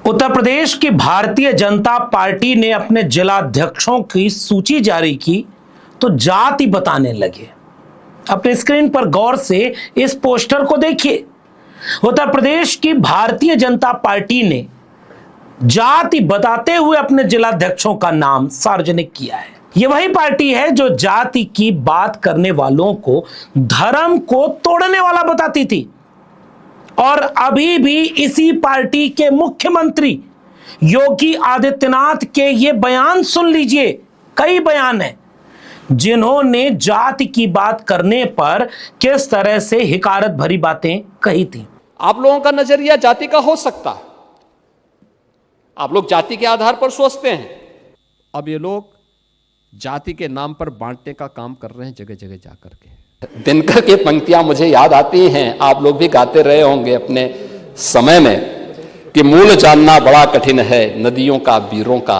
उत्तर प्रदेश की भारतीय जनता पार्टी ने अपने जिलाध्यक्षों की सूची जारी की तो जाति बताने लगे। अपने स्क्रीन पर गौर से इस पोस्टर को देखिए। उत्तर प्रदेश की भारतीय जनता पार्टी ने जाति बताते हुए अपने जिलाध्यक्षों का नाम सार्वजनिक किया है। यह वही पार्टी है जो जाति की बात करने वालों को धर्म को तोड़ने वाला बताती थी। और अभी भी इसी पार्टी के मुख्यमंत्री योगी आदित्यनाथ के ये बयान सुन लीजिए, कई बयान हैं जिन्होंने जाति की बात करने पर किस तरह से हिकारत भरी बातें कही थी। आप लोगों का नजरिया जाति का हो सकता है, आप लोग जाति के आधार पर सोचते हैं। अब ये लोग जाति के नाम पर बांटने का काम कर रहे हैं जगह जगह जाकर के। दिनकर की पंक्तियां मुझे याद आती हैं, आप लोग भी गाते रहे होंगे अपने समय में, कि मूल जानना बड़ा कठिन है नदियों का वीरों का,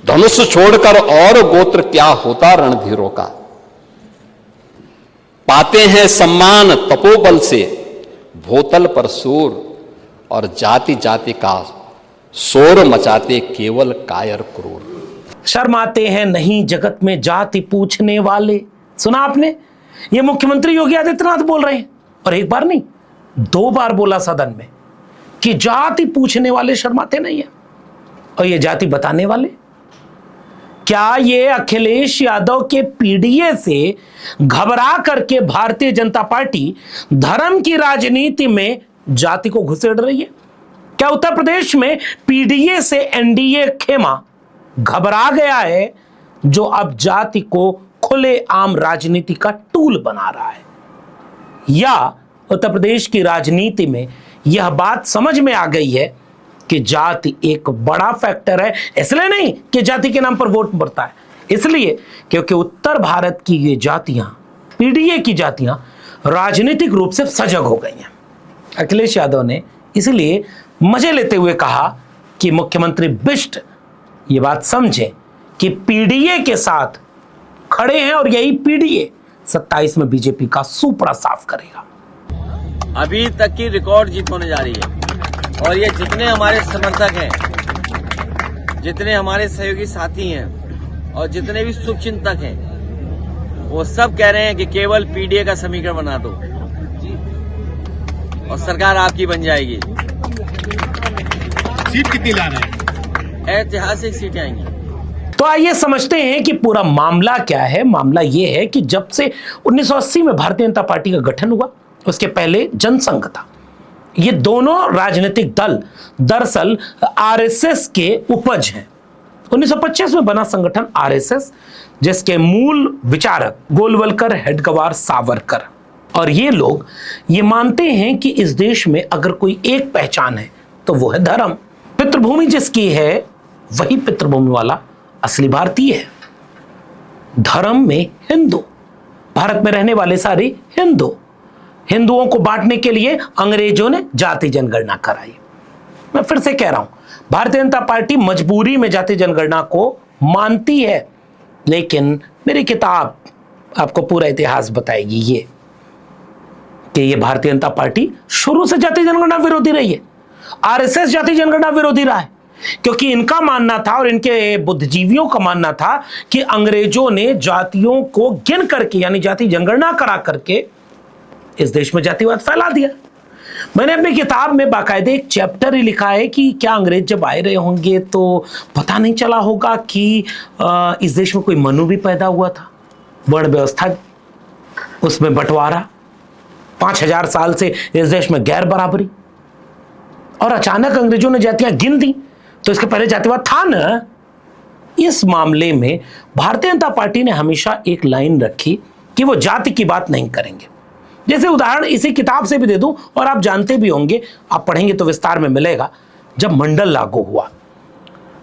धनुष छोड़कर और गोत्र क्या होता रणधीरों का। पाते हैं सम्मान तपोबल से भोतल पर सूर, और जाति जाति का शोर मचाते केवल कायर क्रूर। शर्माते हैं नहीं जगत में जाति पूछने वाले। सुना आपने? ये मुख्यमंत्री योगी आदित्यनाथ बोल रहे हैं, और एक बार नहीं 2 बार बोला सदन में कि जाति पूछने वाले शर्माते नहीं है, और ये जाति बताने वाले। क्या ये अखिलेश यादव के पीडीए से घबरा करके भारतीय जनता पार्टी धर्म की राजनीति में जाति को घुसेड़ रही है? क्या उत्तर प्रदेश में पीडीए से एनडीए खेमा घबरा गया है, जो अब जाति को खुले आम राजनीति का टूल बना रहा है? या उत्तर प्रदेश की राजनीति में यह बात समझ में आ गई है कि जाति एक बड़ा फैक्टर है, इसलिए नहीं कि जाति के नाम पर वोट बढ़ता है, इसलिए क्योंकि उत्तर भारत की ये जातियां, पीडीए की जातियां राजनीतिक रूप से सजग हो गई हैं। अखिलेश यादव ने इसलिए मजे लेते हुए कहा कि मुख्यमंत्री बिष्ट ये बात समझे कि पीडीए के साथ खड़े हैं, और यही पीडीए 27 में बीजेपी का सुपड़ा साफ करेगा। अभी तक की रिकॉर्ड जीत होने जा रही है, और ये जितने हमारे समर्थक हैं, जितने हमारे सहयोगी साथी हैं, और जितने भी शुभचिंतक हैं, वो सब कह रहे हैं कि केवल पीडीए का समीकरण बना दो और सरकार आपकी बन जाएगी। सीट कितनी लाना है? ऐतिहासिक सीटें आएंगी। तो आइए समझते हैं कि पूरा मामला क्या है। मामला यह है कि जब से 1980 में भारतीय जनता पार्टी का गठन हुआ, उसके पहले जनसंघ था। ये दोनों राजनीतिक दल दरअसल आरएसएस के उपज हैं। 1925 में बना संगठन आरएसएस, जिसके मूल विचारक गोलवलकर, हेडगवार, सावरकर, और ये लोग ये मानते हैं कि इस देश में अगर कोई एक पहचान है तो वो है धर्म। पितृभूमि जिसकी है वही पितृभूमि वाला असली भारतीय है। धर्म में हिंदू, भारत में रहने वाले सारे हिंदुओं को बांटने के लिए अंग्रेजों ने जाति जनगणना कराई। मैं फिर से कह रहा हूं, भारतीय जनता पार्टी मजबूरी में जाति जनगणना को मानती है, लेकिन मेरी किताब आपको पूरा इतिहास बताएगी ये कि ये भारतीय जनता पार्टी शुरू से जाति जनगणना विरोधी रही है। आरएसएस जाति जनगणना विरोधी रहा है, क्योंकि इनका मानना था और इनके बुद्धिजीवियों का मानना था कि अंग्रेजों ने जातियों को गिन करके, यानी जाति जनगणना करा करके इस देश में जातिवाद फैला दिया। मैंने अपनी किताब में बाकायदे एक चैप्टर ही लिखा है कि क्या अंग्रेज जब आए रहे होंगे तो पता नहीं चला होगा कि इस देश में कोई मनु भी पैदा हुआ था, वर्ण व्यवस्था, उसमें बंटवारा, 5000 साल से इस देश में गैर बराबरी, और अचानक अंग्रेजों ने जातियां गिन दी, तो इसके पहले जातिवाद था ना। इस मामले में भारतीय जनता पार्टी ने हमेशा एक लाइन रखी कि वो जाति की बात नहीं करेंगे। जैसे उदाहरण इसी किताब से भी दे दूं, और आप जानते भी होंगे, आप पढ़ेंगे तो विस्तार में मिलेगा। जब मंडल लागू हुआ,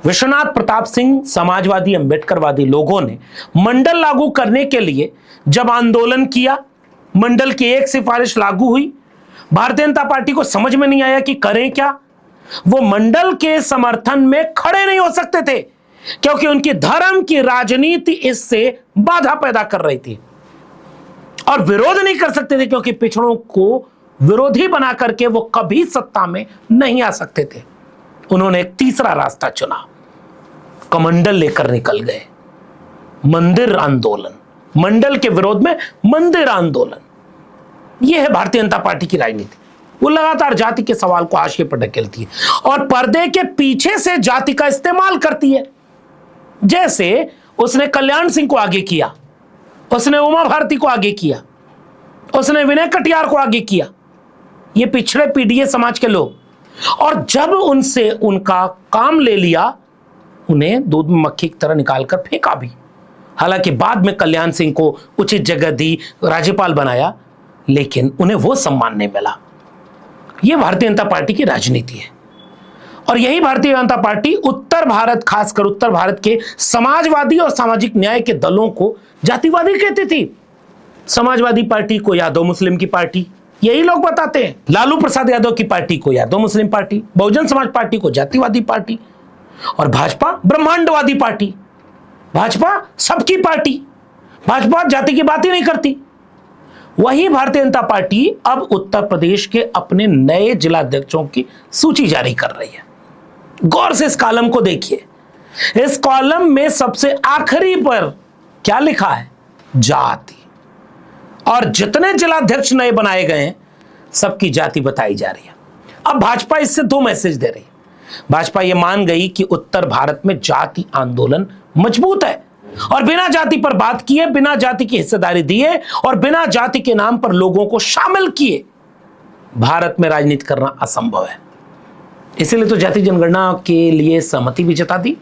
विश्वनाथ प्रताप सिंह, समाजवादी अम्बेडकरवादी लोगों ने मंडल लागू करने के लिए जब आंदोलन किया, मंडल की एक सिफारिश लागू हुई, भारतीय जनता पार्टी को समझ में नहीं आया कि करें क्या। वो मंडल के समर्थन में खड़े नहीं हो सकते थे, क्योंकि उनकी धर्म की राजनीति इससे बाधा पैदा कर रही थी, और विरोध नहीं कर सकते थे क्योंकि पिछड़ों को विरोधी बना करके वो कभी सत्ता में नहीं आ सकते थे। उन्होंने एक तीसरा रास्ता चुना, कमंडल लेकर निकल गए, मंदिर आंदोलन, मंडल के विरोध में मंदिर आंदोलन। यह है भारतीय जनता पार्टी की राजनीति। वो लगातार जाति के सवाल को हाशिए पर ढकेलती है और पर्दे के पीछे से जाति का इस्तेमाल करती है। जैसे उसने कल्याण सिंह को आगे किया, उसने उमा भारती को आगे किया, उसने विनय कटियार को आगे किया, ये पिछड़े पीडीए समाज के लोग। और जब उनसे उनका काम ले लिया, उन्हें दूध में मक्खी की तरह निकालकर फेंका भी। हालांकि बाद में कल्याण सिंह को उचित जगह दी, राज्यपाल बनाया, लेकिन उन्हें वो सम्मान नहीं मिला। यह भारतीय जनता पार्टी की राजनीति है। और यही भारतीय जनता पार्टी उत्तर भारत, खासकर उत्तर भारत के समाजवादी और सामाजिक न्याय के दलों को जातिवादी कहती थी। समाजवादी पार्टी को यादव मुस्लिम की पार्टी, यही लोग बताते हैं। लालू प्रसाद यादव की पार्टी को Yadav Muslim party, Bahujan Samaj party को जातिवादी पार्टी, और भाजपा ब्रह्मांडवादी पार्टी। भाजपा सबकी पार्टी, भाजपा जाति की बात ही नहीं करती। वही भारतीय जनता पार्टी अब उत्तर प्रदेश के अपने नए जिलाध्यक्षों की सूची जारी कर रही है। गौर से इस कॉलम को देखिए। इस कॉलम में सबसे आखिरी पर क्या लिखा है? जाति। और जितने जिलाध्यक्ष नए बनाए गए हैं, सबकी जाति बताई जा रही है। अब भाजपा इससे दो मैसेज दे रही है। भाजपा ये मान गई कि उत्तर भारत में जाति आंदोलन मजबूत है और बिना जाति पर बात किए, बिना जाति की हिस्सेदारी दिए और बिना जाति के नाम पर लोगों को शामिल किए भारत में राजनीति करना असंभव है। इसीलिए तो जाति जनगणना के लिए सहमति भी जता दी।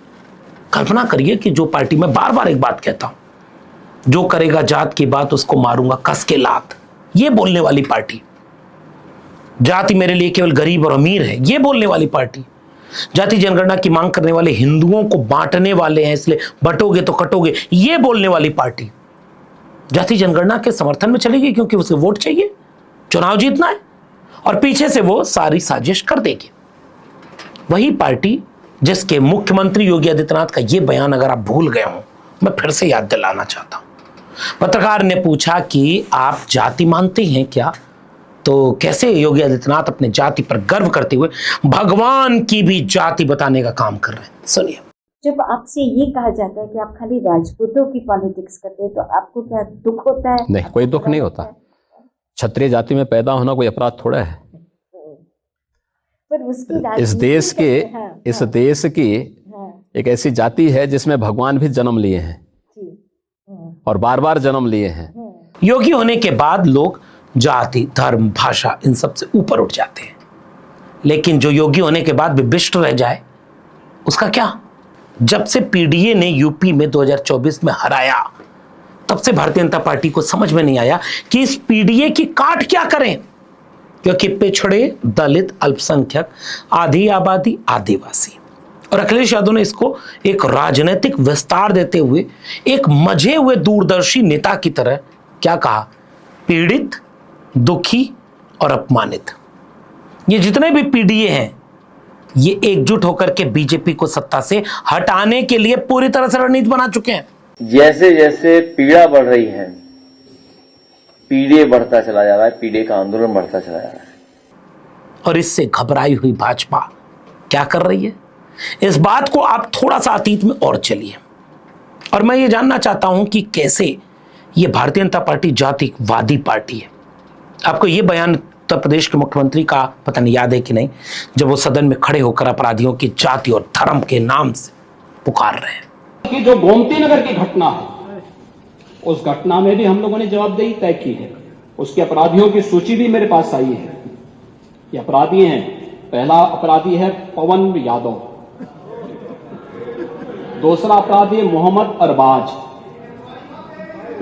कल्पना करिए कि जो पार्टी में बार बार एक बात कहता हूं, जो करेगा जात की बात उसको मारूंगा कस के लात, ये बोलने वाली पार्टी। जाति मेरे लिए केवल गरीब और अमीर है, ये बोलने वाली पार्टी। जाति जनगणना की मांग करने वाले हिंदुओं को बांटने वाले हैं, इसलिए बंटोगे तो कटोगे, ये बोलने वाली पार्टी जाति जनगणना के समर्थन में चलेगी क्योंकि उसे वोट चाहिए, चुनाव जीतना है, और पीछे से वो सारी साजिश कर देगी। वही पार्टी जिसके मुख्यमंत्री योगी आदित्यनाथ का ये बयान अगर आप भूल गए हो, मैं फिर से याद दिलाना चाहता हूं। पत्रकार ने पूछा कि आप जाति मानते हैं क्या? तो कैसे योगी आदित्यनाथ अपने जाति पर गर्व करते हुए भगवान की भी जाति बताने का काम कर रहे हैं। सुनिए। जब आपसे ये कहा जाता है कि आप खाली राजपूतों की पॉलिटिक्स करते हैं, तो आपको क्या दुख होता है? नहीं, कोई दुख नहीं होता। क्षत्रिय जाति में पैदा होना कोई अपराध थोड़ा है। पर उसकी इस देश की एक ऐसी जाति है जिसमें भगवान भी जन्म लिए हैं और बार बार जन्म लिए हैं। योगी होने के बाद लोग जाति, धर्म, भाषा इन सब से ऊपर उठ जाते हैं, लेकिन जो योगी होने के बाद भी विशिष्ट रह जाए उसका क्या? जब से पीडीए ने यूपी में 2024 में हराया, तब से भारतीय जनता पार्टी को समझ में नहीं आया कि इस पीडीए की काट क्या करें, क्योंकि पिछड़े, दलित, अल्पसंख्यक, आधी आबादी, आदिवासी, और अखिलेश यादव ने इसको एक राजनीतिक विस्तार देते हुए एक मजे हुए दूरदर्शी नेता की तरह क्या कहा? पीड़ित, दुखी और अपमानित। ये जितने भी पीडीए हैं, ये एकजुट होकर के बीजेपी को सत्ता से हटाने के लिए पूरी तरह से रणनीति बना चुके हैं। जैसे जैसे पीड़ा बढ़ रही है, पीड़े बढ़ता चला जा रहा है, पीड़े का आंदोलन बढ़ता चला जा रहा है। और इससे घबराई हुई भाजपा क्या कर रही है? इस बात को आप थोड़ा सा अतीत में और चलिए, और मैं ये जानना चाहता हूं कि कैसे ये भारतीय जनता पार्टी जातिवादी पार्टी है। आपको ये बयान उत्तर प्रदेश के मुख्यमंत्री का पता नहीं याद है कि नहीं, जब वो सदन में खड़े होकर अपराधियों की जाति और धर्म के नाम से पुकार रहे हैं कि जो गोमती नगर की घटना है, उस घटना में भी हम लोगों ने जवाबदेही तय की है। उसके अपराधियों की सूची भी मेरे पास आई है। ये अपराधी हैं। पहला अपराधी है पवन यादव, दूसरा अपराधी है मोहम्मद अरबाज।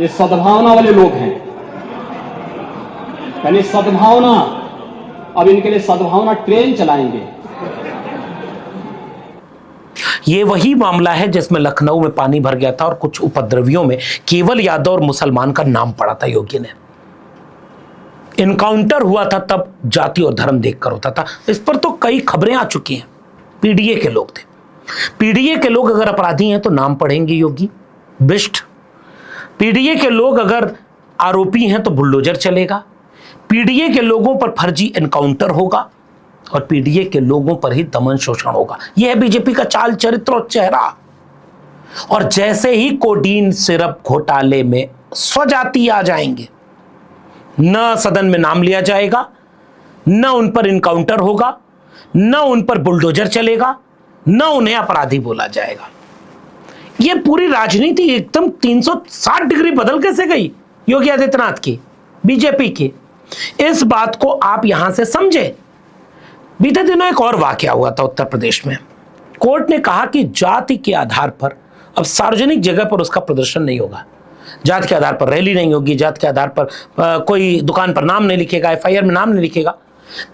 ये सद्भावना वाले लोग हैं, यानी सद्भावना, अब इनके लिए सद्भावना ट्रेन चलाएंगे। ये वही मामला है जिसमें लखनऊ में पानी भर गया था और कुछ उपद्रवियों में केवल यादव और मुसलमान का नाम पड़ा था। योगी ने इनकाउंटर हुआ था तब जाति और धर्म देखकर होता था। इस पर तो कई खबरें आ चुकी हैं। पीडीए के लोग थे। पीडीए के लोग अगर अपराधी हैं तो नाम पढ़ेंगे योगी, बिष्ट। पीडीए के लोग अगर आरोपी हैं तो बुलडोजर चलेगा। पीडीए के लोगों पर फर्जी एनकाउंटर होगा और पीडीए के लोगों पर ही दमन शोषण होगा। यह है बीजेपी का चाल चरित्र और चेहरा। और जैसे ही कोडीन सिरप घोटाले में स्वजाती आ जाएंगे, न सदन में नाम लिया जाएगा, न उन पर इनकाउंटर होगा, न उन पर बुलडोजर चलेगा, न उन्हें अपराधी बोला जाएगा। यह पूरी राजनीति एकदम 360 डिग्री बदल कैसे गई योगी आदित्यनाथ की, बीजेपी की। इस बात को आप यहां से समझे। बीते दिनों एक और वाकया हुआ था उत्तर प्रदेश में। कोर्ट ने कहा कि जाति के आधार पर अब सार्वजनिक जगह पर उसका प्रदर्शन नहीं होगा, जात के आधार पर रैली नहीं होगी, जात के आधार पर कोई दुकान पर नाम नहीं लिखेगा, एफआईआर में नाम नहीं लिखेगा।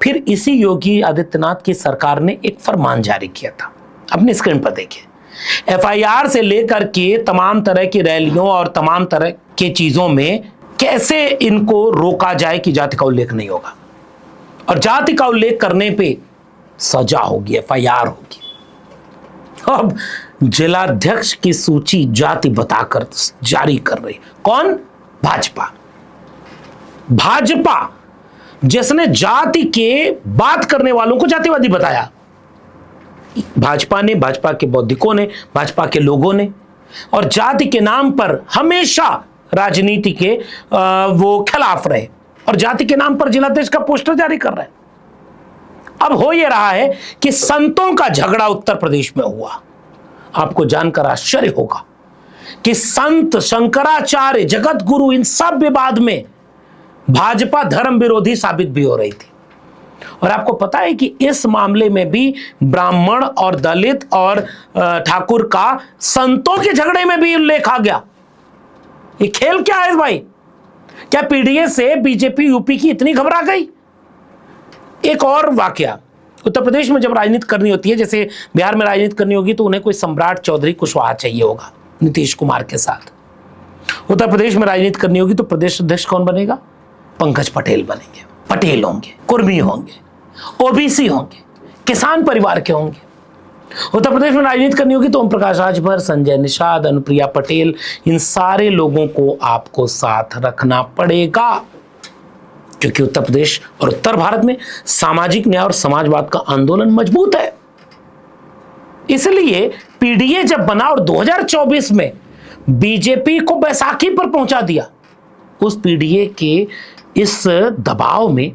फिर इसी योगी आदित्यनाथ की सरकार ने एक फरमान जारी किया था, अपनी स्क्रीन पर देखिए। एफआईआर से लेकर के तमाम तरह की रैलियों और तमाम तरह की चीजों में कैसे इनको रोका जाए कि जाति का उल्लेख नहीं होगा, और जाति का उल्लेख करने पे सजा होगी, एफआईआर होगी। अब जिलाध्यक्ष की सूची जाति बताकर जारी कर रही कौन? भाजपा। भाजपा जिसने जाति के बात करने वालों को जातिवादी बताया। भाजपा ने, भाजपा के बौद्धिकों ने, भाजपा के लोगों ने, और जाति के नाम पर हमेशा राजनीति के वो खिलाफ रहे और जाति के नाम पर जिलाध्यक्ष का पोस्टर जारी कर रहे हैं। अब हो यह रहा है कि संतों का झगड़ा उत्तर प्रदेश में हुआ। आपको जानकर आश्चर्य होगा कि संत, शंकराचार्य, जगत गुरु, इन सब विवाद में भाजपा धर्म विरोधी साबित भी हो रही थी। और आपको पता है कि इस मामले में भी ब्राह्मण और दलित और ठाकुर का संतों के झगड़े में भी उल्लेख आ गया। ये खेल क्या है भाई? क्या पीडीए से बीजेपी यूपी की इतनी घबरा गई? एक और वाकया, उत्तर प्रदेश में जब राजनीति करनी होती है, जैसे बिहार में राजनीति करनी होगी तो उन्हें कोई सम्राट चौधरी कुशवाहा चाहिए होगा नीतीश कुमार के साथ। उत्तर प्रदेश में राजनीति करनी होगी तो प्रदेश अध्यक्ष कौन बनेगा? पंकज पटेल बनेंगे। पटेल होंगे, कुर्मी होंगे, ओबीसी होंगे, किसान परिवार के होंगे। उत्तर प्रदेश में राजनीति करनी होगी तो ओम प्रकाश राजभर, संजय निषाद, अनुप्रिया पटेल, इन सारे लोगों को आपको साथ रखना पड़ेगा, क्योंकि उत्तर प्रदेश और उत्तर भारत में सामाजिक न्याय और समाजवाद का आंदोलन मजबूत है। इसलिए पीडीए जब बना और 2024 में बीजेपी को बैसाखी पर पहुंचा दिया, उस पीडीए के इस दबाव में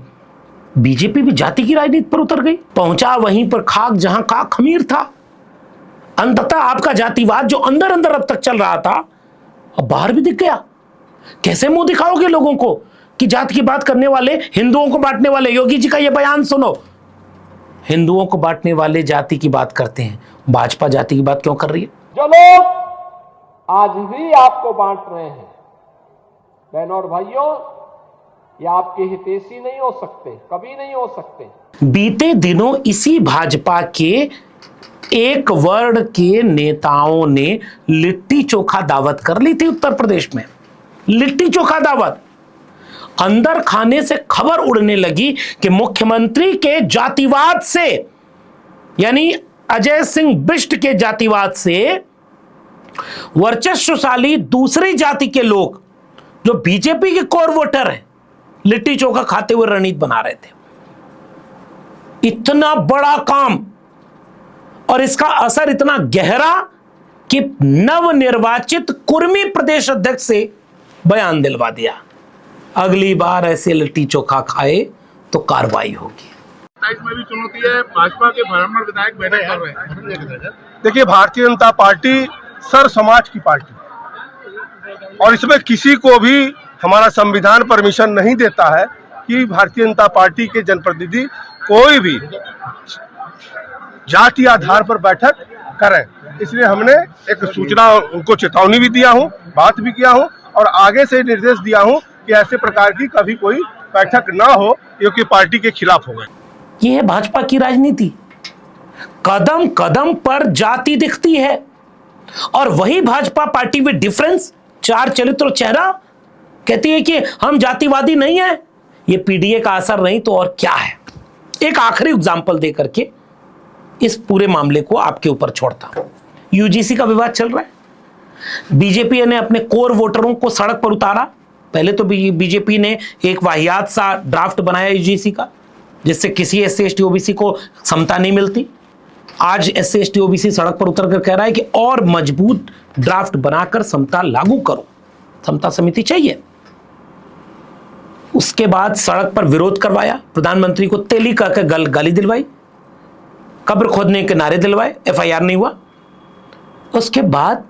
बीजेपी भी जाति की राजनीति पर उतर गई। पहुंचा वहीं पर खाक जहां का खमीर था। अंततः आपका जातिवाद जो अंदर अंदर अब तक चल रहा था, अब बाहर भी दिख गया। कैसे मुंह दिखाओगे लोगों को कि जाति की बात करने वाले हिंदुओं को बांटने वाले? योगी जी का यह बयान सुनो, हिंदुओं को बांटने वाले जाति की बात करते हैं, भाजपा जाति की बात क्यों कर रही है? जो लोग आज भी आपको बांट रहे हैं, बहनों और भाइयों, ये आपके हितैषी नहीं हो सकते, कभी नहीं हो सकते। बीते दिनों इसी भाजपा के एक वर्ण के नेताओं ने लिट्टी चोखा दावत कर ली थी उत्तर प्रदेश में। लिट्टी चोखा दावत, अंदर खाने से खबर उड़ने लगी कि मुख्यमंत्री के जातिवाद से, यानी अजय सिंह बिष्ट के जातिवाद से वर्चस्वशाली दूसरी जाति के लोग जो बीजेपी के कोर वोटर हैं, लिट्टी चोखा खाते हुए रणनीति बना रहे थे। इतना बड़ा काम और इसका असर इतना गहरा कि नवनिर्वाचित कुर्मी प्रदेश अध्यक्ष से बयान दिलवा दिया, अगली बार ऐसे लिट्टी चोखा खाए तो कार्रवाई होगी। 27 में भी चुनौती है, भाजपा के ब्राह्मण विधायक बैठक कर रहे हैं। देखिए, भारतीय जनता पार्टी सर समाज की पार्टी, और इसमें किसी को भी हमारा संविधान परमिशन नहीं देता है कि भारतीय जनता पार्टी के जनप्रतिनिधि कोई भी जाति आधार पर बैठक करें। इसलिए हमने एक सूचना, उनको चेतावनी भी दिया हूं, बात भी किया हूं और आगे से निर्देश दिया हूं कि ऐसे प्रकार की कभी कोई बैठक ना हो, क्योंकि पार्टी के खिलाफ हो गए। यह है भाजपा की राजनीति। कदम कदम पर जाति दिखती है और वही भाजपा पार्टी विद डिफरेंस, चार चरित्र और चेहरा, कहती है कि हम जातिवादी नहीं है। ये पीडीए का असर नहीं तो और क्या है। एक आखिरी एग्जांपल देकर के इस पूरे मामले को आपके ऊपर छोड़ता हूं। यूजीसी का विवाद चल रहा है। बीजेपी ने अपने कोर वोटरों को सड़क पर उतारा। पहले तो बीजेपी ने एक वाहियात सा ड्राफ्ट बनाया यूजीसी का, जिससे किसी SC ST OBC को समता नहीं मिलती। आज SC ST OBC सड़क पर उतरकर कह रहा है कि और मजबूत ड्राफ्ट बनाकर समता लागू करो, समता समिति चाहिए। उसके बाद सड़क पर विरोध करवाया, प्रधानमंत्री को तेली कहकर गाली दिलवाई, कब्र खोदने के नारे दिलवाए, FIR नहीं हुआ। उसके बाद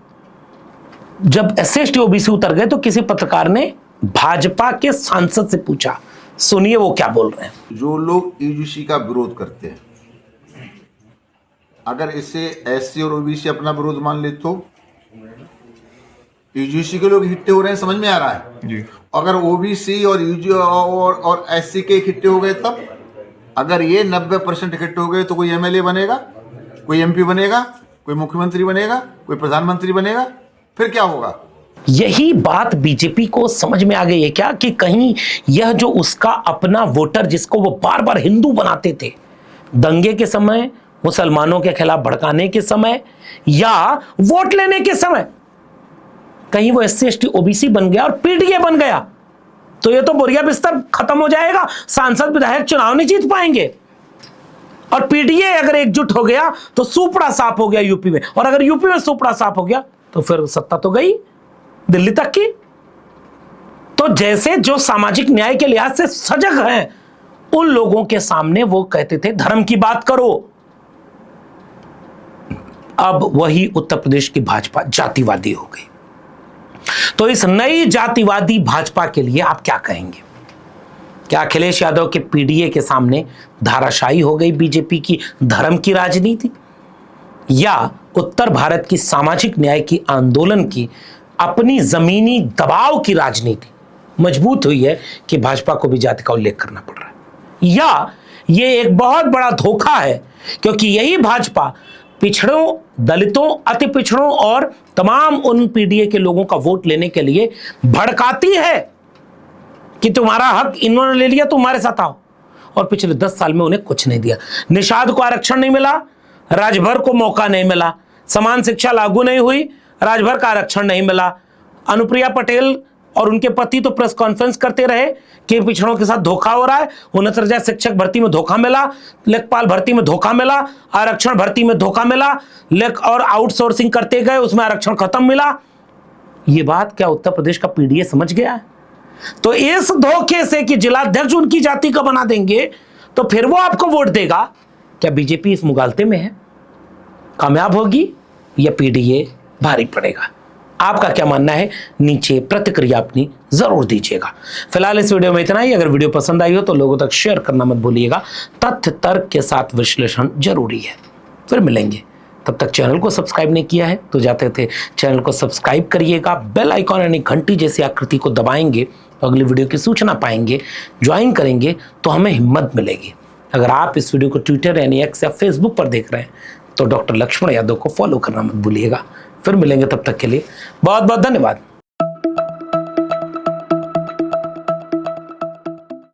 जब SC ST OBC उतर गए तो किसी पत्रकार ने भाजपा के सांसद से पूछा, सुनिए वो क्या बोल रहे हैं। जो लोग यूजीसी का विरोध करते हैं, अगर इससे SC और OBC अपना विरोध मान ले तो यूजीसी के लोग इकट्ठे हो रहे हैं, समझ में आ रहा है जी। अगर OBC और यूजी और SC के इकट्ठे हो गए तब, अगर ये 90% इकट्ठे हो गए तो कोई MLA बनेगा, कोई MP बनेगा, कोई मुख्यमंत्री बनेगा, कोई प्रधानमंत्री बनेगा, फिर क्या होगा? यही बात बीजेपी को समझ में आ गई है क्या कि कहीं यह जो उसका अपना वोटर जिसको वो बार बार हिंदू बनाते थे, दंगे के समय, मुसलमानों के खिलाफ भड़काने के समय या वोट लेने के समय, कहीं वो SC ST OBC बन गया और PDA बन गया तो ये तो बोरिया बिस्तर खत्म हो जाएगा, सांसद विधायक चुनाव नहीं जीत पाएंगे। और PDA अगर एकजुट हो गया तो सुपड़ा साफ हो गया यूपी में, और अगर यूपी में सुपड़ा साफ हो गया तो फिर सत्ता तो गई दिल्ली तक की। तो जैसे जो सामाजिक न्याय के लिहाज से सजग हैं, उन लोगों के सामने वो कहते थे धर्म की बात करो, अब वही उत्तर प्रदेश की भाजपा जातिवादी हो गई। तो इस नई जातिवादी भाजपा के लिए आप क्या कहेंगे? क्या अखिलेश यादव के PDA के सामने धाराशायी हो गई बीजेपी की धर्म की राजनीति, या उत्तर भारत की सामाजिक न्याय की आंदोलन की अपनी जमीनी दबाव की राजनीति मजबूत हुई है कि भाजपा को भी जाति का उल्लेख करना पड़ रहा है, या ये एक बहुत बड़ा धोखा है क्योंकि यही भाजपा पिछड़ों, दलितों, अति पिछड़ों और तमाम उन PDA के लोगों का वोट लेने के लिए भड़काती है कि तुम्हारा हक इन्होंने ले लिया, तुम्हारे साथ आओ, और पिछले 10 साल में उन्हें कुछ नहीं दिया। निषाद को आरक्षण नहीं मिला, राजभर को मौका नहीं मिला, समान शिक्षा लागू नहीं हुई, राजभर का आरक्षण नहीं मिला। अनुप्रिया पटेल और उनके पति तो प्रेस कॉन्फ्रेंस करते रहे कि पिछड़ों के साथ धोखा हो रहा है, 69 शिक्षक भर्ती में धोखा मिला, लेखपाल भर्ती में धोखा मिला, आरक्षण भर्ती में धोखा मिला, और आउटसोर्सिंग करते गए, उसमें आरक्षण खत्म मिला। ये बात क्या उत्तर प्रदेश का PDA समझ गया है? तो इस धोखे से कि जिलाध्यक्ष उनकी जाति का बना देंगे तो फिर वो आपको वोट देगा, क्या बीजेपी इस मुगालते में है? कामयाब होगी या PDA भारी पड़ेगा? आपका क्या मानना है? नीचे प्रतिक्रिया अपनी जरूर दीजिएगा। फिलहाल इस वीडियो में इतना ही। अगर वीडियो पसंद आई हो तो लोगों तक शेयर करना मत भूलिएगा। तथ्य तर्क के साथ विश्लेषण जरूरी है। फिर मिलेंगे, तब तक चैनल को सब्सक्राइब नहीं किया है तो जाते थे चैनल को सब्सक्राइब करिएगा, बेल आइकॉन यानी घंटी जैसी आकृति को दबाएंगे तो अगली वीडियो की सूचना पाएंगे, ज्वाइन करेंगे तो हमें हिम्मत मिलेगी। अगर आप इस वीडियो को ट्विटर यानी X या फेसबुक पर देख रहे हैं तो डॉक्टर लक्ष्मण यादव को फॉलो करना मत भूलिएगा। फिर मिलेंगे, तब तक के लिए बहुत बहुत धन्यवाद।